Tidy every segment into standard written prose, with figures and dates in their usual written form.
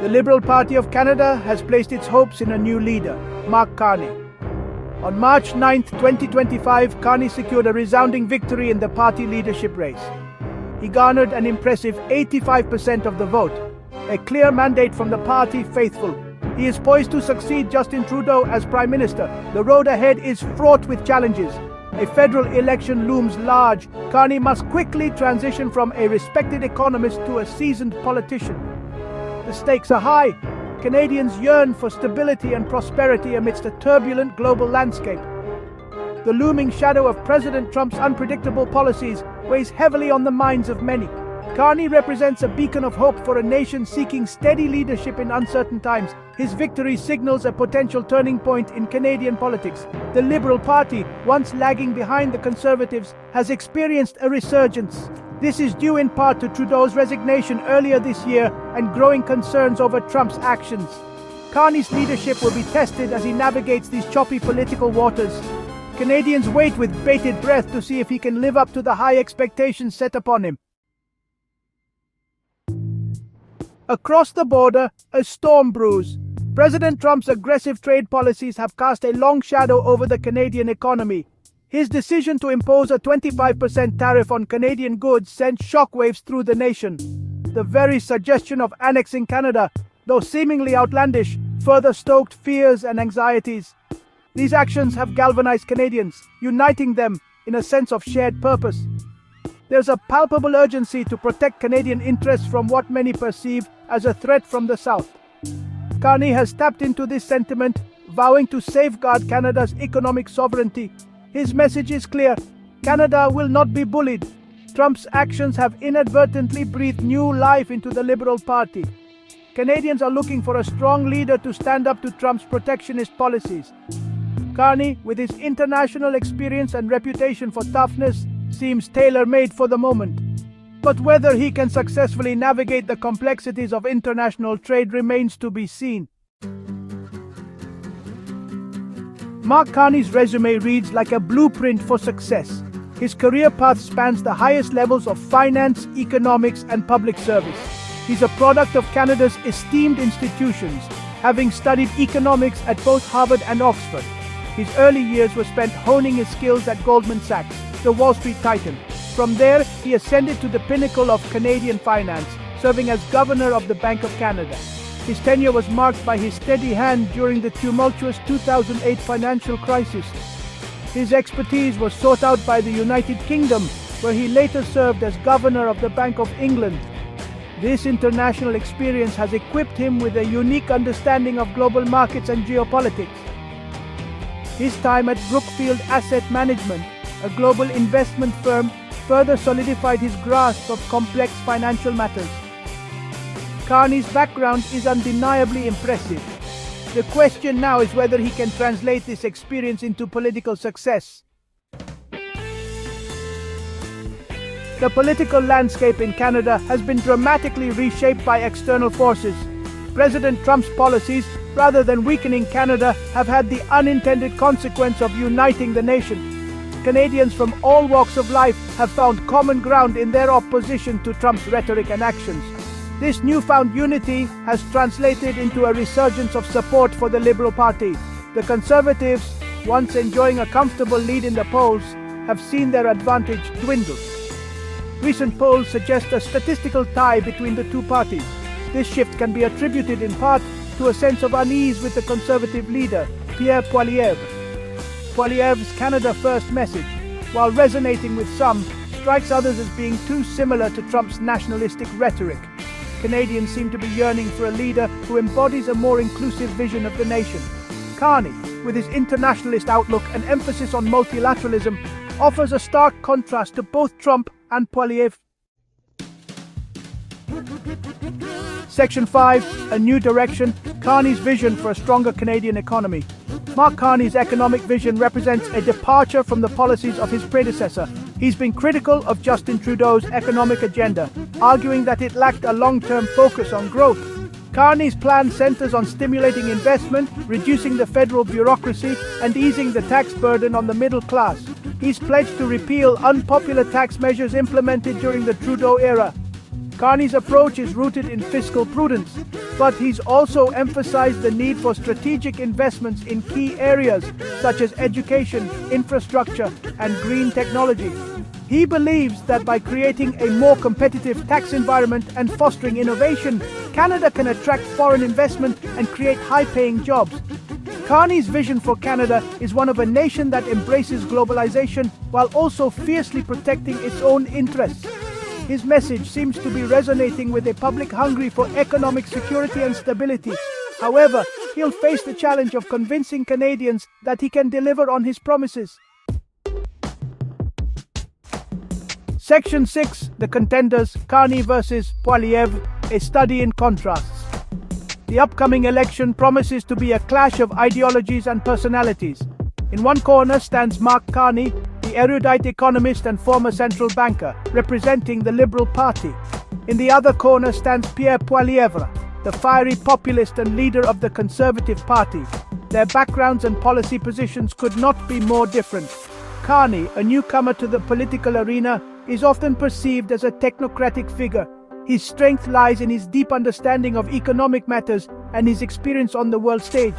The Liberal Party of Canada has placed its hopes in a new leader, Mark Carney. On March 9, 2025, Carney secured a resounding victory in the party leadership race. He garnered an impressive 85% of the vote, a clear mandate from the party faithful. He is poised to succeed Justin Trudeau as Prime Minister. The road ahead is fraught with challenges. A federal election looms large. Carney must quickly transition from a respected economist to a seasoned politician. The stakes are high. Canadians yearn for stability and prosperity amidst a turbulent global landscape. The looming shadow of President Trump's unpredictable policies weighs heavily on the minds of many. Carney represents a beacon of hope for a nation seeking steady leadership in uncertain times. His victory signals a potential turning point in Canadian politics. The Liberal Party, once lagging behind the Conservatives, has experienced a resurgence. This is due in part to Trudeau's resignation earlier this year and growing concerns over Trump's actions. Carney's leadership will be tested as he navigates these choppy political waters. Canadians wait with bated breath to see if he can live up to the high expectations set upon him. Across the border, a storm brews. President Trump's aggressive trade policies have cast a long shadow over the Canadian economy. His decision to impose a 25% tariff on Canadian goods sent shockwaves through the nation. The very suggestion of annexing Canada, though seemingly outlandish, further stoked fears and anxieties. These actions have galvanized Canadians, uniting them in a sense of shared purpose. There's a palpable urgency to protect Canadian interests from what many perceive as a threat from the South. Carney has tapped into this sentiment, vowing to safeguard Canada's economic sovereignty. His message is clear: Canada will not be bullied. Trump's actions have inadvertently breathed new life into the Liberal Party. Canadians are looking for a strong leader to stand up to Trump's protectionist policies. Carney, with his international experience and reputation for toughness, seems tailor-made for the moment. But whether he can successfully navigate the complexities of international trade remains to be seen. Mark Carney's resume reads like a blueprint for success. His career path spans the highest levels of finance, economics, and public service. He's a product of Canada's esteemed institutions, having studied economics at both Harvard and Oxford. His early years were spent honing his skills at Goldman Sachs, the Wall Street titan. From there, he ascended to the pinnacle of Canadian finance, serving as Governor of the Bank of Canada. His tenure was marked by his steady hand during the tumultuous 2008 financial crisis. His expertise was sought out by the United Kingdom, where he later served as Governor of the Bank of England. This international experience has equipped him with a unique understanding of global markets and geopolitics. His time at Brookfield Asset Management, a global investment firm, further solidified his grasp of complex financial matters. Carney's background is undeniably impressive. The question now is whether he can translate this experience into political success. The political landscape in Canada has been dramatically reshaped by external forces. President Trump's policies, rather than weakening Canada, have had the unintended consequence of uniting the nation. Canadians from all walks of life have found common ground in their opposition to Trump's rhetoric and actions. This newfound unity has translated into a resurgence of support for the Liberal Party. The Conservatives, once enjoying a comfortable lead in the polls, have seen their advantage dwindle. Recent polls suggest a statistical tie between the two parties. This shift can be attributed in part to a sense of unease with the Conservative leader, Pierre Poilievre. Poilievre's Canada First message, while resonating with some, strikes others as being too similar to Trump's nationalistic rhetoric. Canadians seem to be yearning for a leader who embodies a more inclusive vision of the nation. Carney, with his internationalist outlook and emphasis on multilateralism, offers a stark contrast to both Trump and Poilievre. Section 5, A New Direction, Carney's Vision for a Stronger Canadian Economy. Mark Carney's economic vision represents a departure from the policies of his predecessor. He's been critical of Justin Trudeau's economic agenda, arguing that it lacked a long-term focus on growth. Carney's plan centers on stimulating investment, reducing the federal bureaucracy, and easing the tax burden on the middle class. He's pledged to repeal unpopular tax measures implemented during the Trudeau era. Carney's approach is rooted in fiscal prudence, but he's also emphasized the need for strategic investments in key areas such as education, infrastructure, and green technology. He believes that by creating a more competitive tax environment and fostering innovation, Canada can attract foreign investment and create high-paying jobs. Carney's vision for Canada is one of a nation that embraces globalization while also fiercely protecting its own interests. His message seems to be resonating with a public hungry for economic security and stability. However, he'll face the challenge of convincing Canadians that he can deliver on his promises. Section 6. The contenders, Carney versus Poilievre, a study in contrasts. The upcoming election promises to be a clash of ideologies and personalities. In one corner stands Mark Carney, the erudite economist and former central banker, representing the Liberal Party. In the other corner stands Pierre Poilievre, the fiery populist and leader of the Conservative Party. Their backgrounds and policy positions could not be more different. Carney, a newcomer to the political arena, is often perceived as a technocratic figure. His strength lies in his deep understanding of economic matters and his experience on the world stage.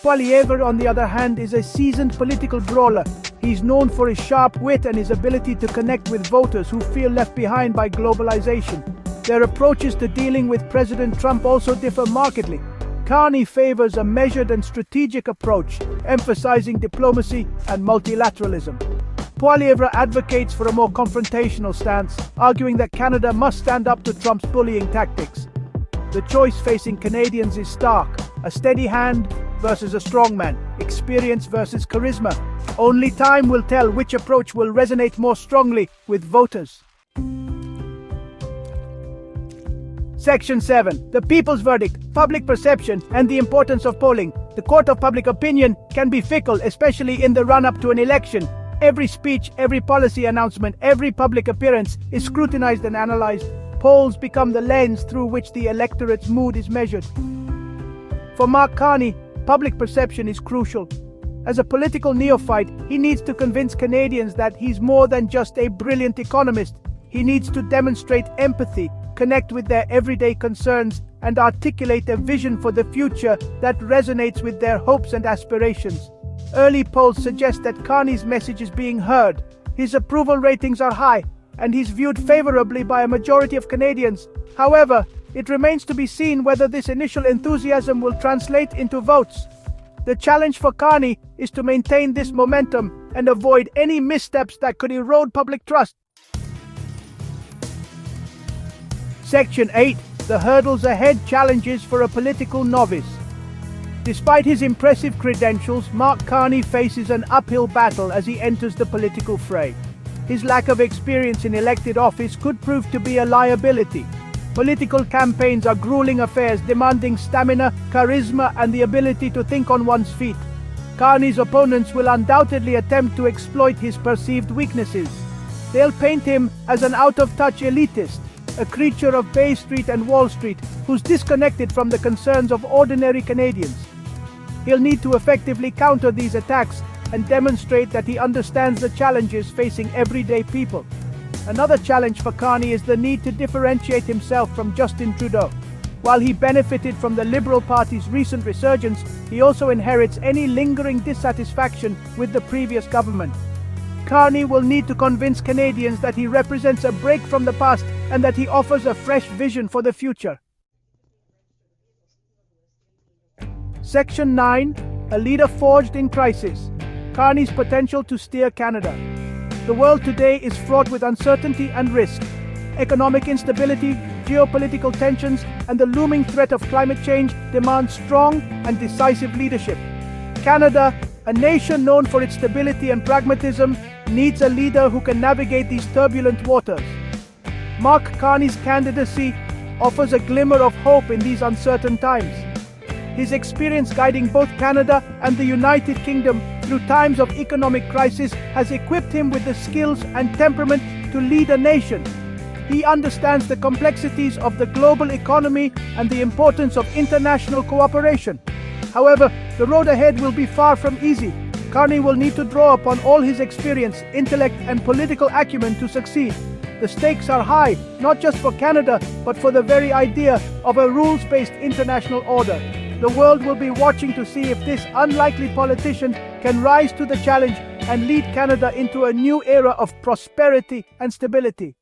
Poilievre, on the other hand, is a seasoned political brawler. He's known for his sharp wit and his ability to connect with voters who feel left behind by globalization. Their approaches to dealing with President Trump also differ markedly. Carney favors a measured and strategic approach, emphasizing diplomacy and multilateralism. Poilievre advocates for a more confrontational stance, arguing that Canada must stand up to Trump's bullying tactics. The choice facing Canadians is stark: a steady hand versus a strongman, experience versus charisma. Only time will tell which approach will resonate more strongly with voters. Section 7. The People's Verdict, Public Perception, and the Importance of Polling. The court of public opinion can be fickle, especially in the run-up to an election. Every speech, every policy announcement, every public appearance is scrutinized and analyzed. Polls become the lens through which the electorate's mood is measured. For Mark Carney, public perception is crucial. As a political neophyte, he needs to convince Canadians that he's more than just a brilliant economist. He needs to demonstrate empathy, connect with their everyday concerns, and articulate a vision for the future that resonates with their hopes and aspirations. Early polls suggest that Carney's message is being heard. His approval ratings are high, and he's viewed favorably by a majority of Canadians. However, it remains to be seen whether this initial enthusiasm will translate into votes. The challenge for Carney is to maintain this momentum and avoid any missteps that could erode public trust. Section 8. The hurdles ahead, challenges for a political novice. Despite his impressive credentials, Mark Carney faces an uphill battle as he enters the political fray. His lack of experience in elected office could prove to be a liability. Political campaigns are grueling affairs demanding stamina, charisma, and the ability to think on one's feet. Carney's opponents will undoubtedly attempt to exploit his perceived weaknesses. They'll paint him as an out-of-touch elitist, a creature of Bay Street and Wall Street who's disconnected from the concerns of ordinary Canadians. He'll need to effectively counter these attacks and demonstrate that he understands the challenges facing everyday people. Another challenge for Carney is the need to differentiate himself from Justin Trudeau. While he benefited from the Liberal Party's recent resurgence, he also inherits any lingering dissatisfaction with the previous government. Carney will need to convince Canadians that he represents a break from the past and that he offers a fresh vision for the future. Section 9. A leader forged in crisis. Carney's potential to steer Canada. The world today is fraught with uncertainty and risk. Economic instability, geopolitical tensions, and the looming threat of climate change demand strong and decisive leadership. Canada, a nation known for its stability and pragmatism, needs a leader who can navigate these turbulent waters. Mark Carney's candidacy offers a glimmer of hope in these uncertain times. His experience guiding both Canada and the United Kingdom through times of economic crisis has equipped him with the skills and temperament to lead a nation. He understands the complexities of the global economy and the importance of international cooperation. However, the road ahead will be far from easy. Carney will need to draw upon all his experience, intellect, and political acumen to succeed. The stakes are high, not just for Canada, but for the very idea of a rules-based international order. The world will be watching to see if this unlikely politician can rise to the challenge and lead Canada into a new era of prosperity and stability.